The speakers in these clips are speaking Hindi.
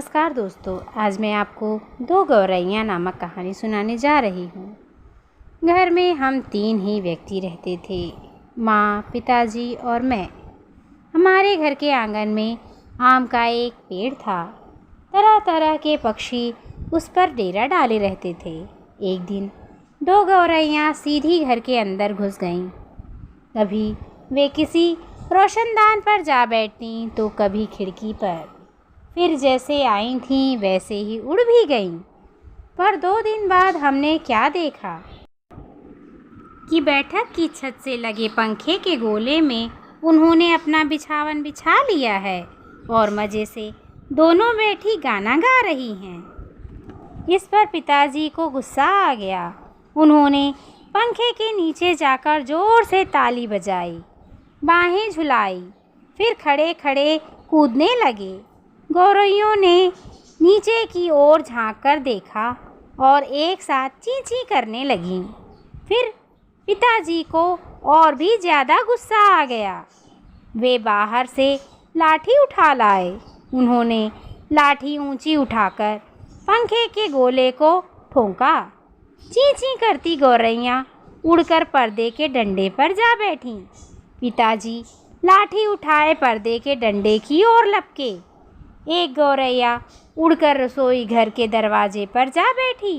नमस्कार दोस्तों, आज मैं आपको दो गौरैया नामक कहानी सुनाने जा रही हूँ। घर में हम 3 ही व्यक्ति रहते थे, माँ, पिताजी और मैं। हमारे घर के आंगन में आम का एक पेड़ था। तरह तरह के पक्षी उस पर डेरा डाले रहते थे। एक दिन 2 गौरैया सीधी घर के अंदर घुस गईं। कभी वे किसी रोशनदान पर जा बैठतीं तो कभी खिड़की पर। फिर जैसे आई थीं वैसे ही उड़ भी गईं। पर 2 दिन बाद हमने क्या देखा कि बैठक की छत से लगे पंखे के गोले में उन्होंने अपना बिछावन बिछा लिया है और मज़े से दोनों बैठी गाना गा रही हैं। इस पर पिताजी को गुस्सा आ गया। उन्होंने पंखे के नीचे जाकर ज़ोर से ताली बजाई, बाहें झुलाई, फिर खड़े खड़े कूदने लगे। गौरैयों ने नीचे की ओर झांककर देखा और एक साथ ची ची करने लगीं। फिर पिताजी को और भी ज़्यादा गुस्सा आ गया। वे बाहर से लाठी उठा लाए। उन्होंने लाठी ऊंची उठाकर पंखे के गोले को ठोंका। ची ची करती गौरैया उड़कर पर्दे के डंडे पर जा बैठीं। पिताजी लाठी उठाए पर्दे के डंडे की ओर लपके। एक गौरैया उड़कर रसोई घर के दरवाजे पर जा बैठी,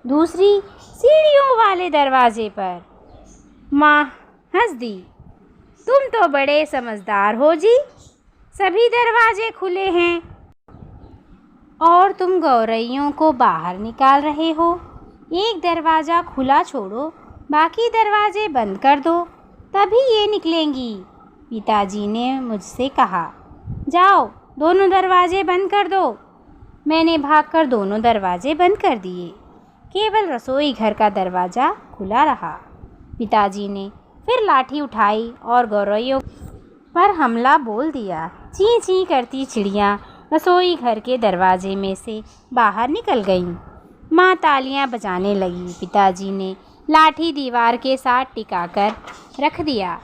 दूसरी सीढ़ियों वाले दरवाजे पर। माँ हंस दी, तुम तो बड़े समझदार हो जी, सभी दरवाजे खुले हैं और तुम गौरैयों को बाहर निकाल रहे हो। एक दरवाज़ा खुला छोड़ो, बाकी दरवाजे बंद कर दो, तभी ये निकलेंगी। पिताजी ने मुझसे कहा, जाओ दोनों दरवाजे बंद कर दो। मैंने भागकर दोनों दरवाजे बंद कर दिए। केवल रसोई घर का दरवाज़ा खुला रहा। पिताजी ने फिर लाठी उठाई और गौरैयों पर हमला बोल दिया। ची ची करती चिड़ियाँ रसोई घर के दरवाजे में से बाहर निकल गईं। माँ तालियां बजाने लगी। पिताजी ने लाठी दीवार के साथ टिकाकर रख दिया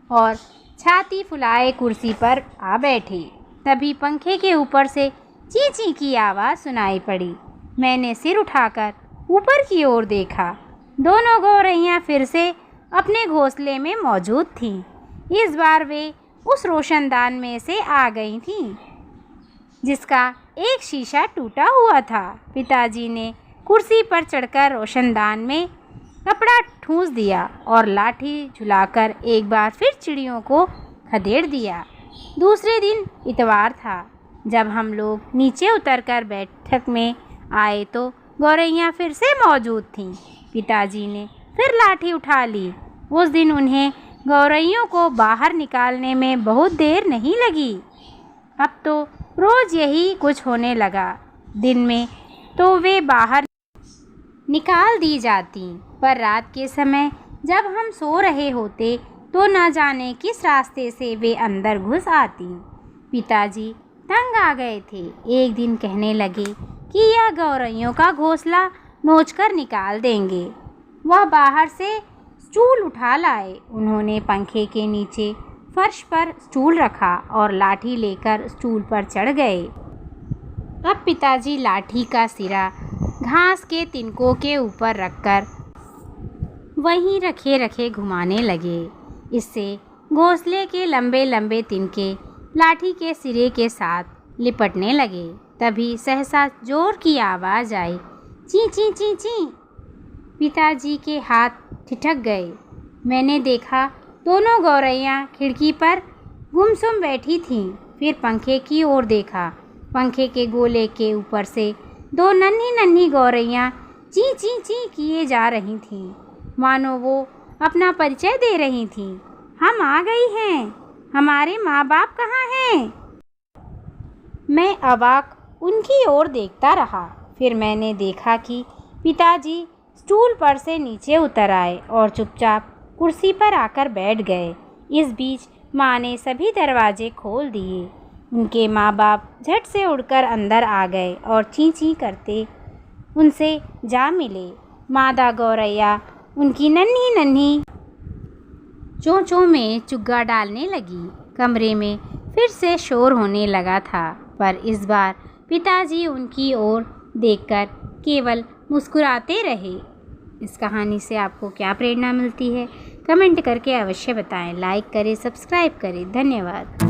और छाती फुलाए कुर्सी पर आ बैठे। तभी पंखे के ऊपर से ची ची की आवाज़ सुनाई पड़ी। मैंने सिर उठाकर ऊपर की ओर देखा। दोनों गौरैया फिर से अपने घोंसले में मौजूद थीं। इस बार वे उस रोशनदान में से आ गई थीं जिसका एक शीशा टूटा हुआ था। पिताजी ने कुर्सी पर चढ़कर रोशनदान में कपड़ा ठूंस दिया और लाठी झुलाकर एक बार फिर चिड़ियों को खदेड़ दिया। दूसरे दिन इतवार था। जब हम लोग नीचे उतरकर बैठक में आए तो गौरैया फिर से मौजूद थीं। पिताजी ने फिर लाठी उठा ली। उस दिन उन्हें गौरैयों को बाहर निकालने में बहुत देर नहीं लगी। अब तो रोज़ यही कुछ होने लगा। दिन में तो वे बाहर निकाल दी जाती, पर रात के समय जब हम सो रहे होते तो न जाने किस रास्ते से वे अंदर घुस आती। पिताजी तंग आ गए थे। एक दिन कहने लगे कि यह गौरैयों का घोंसला नोचकर निकाल देंगे। वह बाहर से स्टूल उठा लाए। उन्होंने पंखे के नीचे फर्श पर स्टूल रखा और लाठी लेकर स्टूल पर चढ़ गए। अब पिताजी लाठी का सिरा घास के तिनकों के ऊपर रखकर वहीं रखे रखे घुमाने लगे। इससे घोंसले के लंबे लंबे तिनके लाठी के सिरे के साथ लिपटने लगे। तभी सहसा जोर की आवाज़ आई, ची ची ची ची। पिताजी के हाथ ठिठक गए। मैंने देखा दोनों गौरैया खिड़की पर गुमसुम बैठी थीं। फिर पंखे की ओर देखा। पंखे के गोले के ऊपर से 2 नन्ही नन्ही गौरैया ची ची ची किए जा रही थीं, मानो वो अपना परिचय दे रही थीं। हम आ गई हैं, हमारे माँ बाप कहाँ हैं? मैं अवाक उनकी ओर देखता रहा। फिर मैंने देखा कि पिताजी स्टूल पर से नीचे उतर आए और चुपचाप कुर्सी पर आकर बैठ गए। इस बीच माँ ने सभी दरवाजे खोल दिए। उनके माँ बाप झट से उड़कर अंदर आ गए और ची ची करते उनसे जा मिले। मादा गौरैया उनकी नन्ही नन्ही चोंचों में चुग्गा डालने लगी। कमरे में फिर से शोर होने लगा था, पर इस बार पिताजी उनकी ओर देखकर केवल मुस्कुराते रहे। इस कहानी से आपको क्या प्रेरणा मिलती है, कमेंट करके अवश्य बताएं। लाइक करें, सब्सक्राइब करें। धन्यवाद।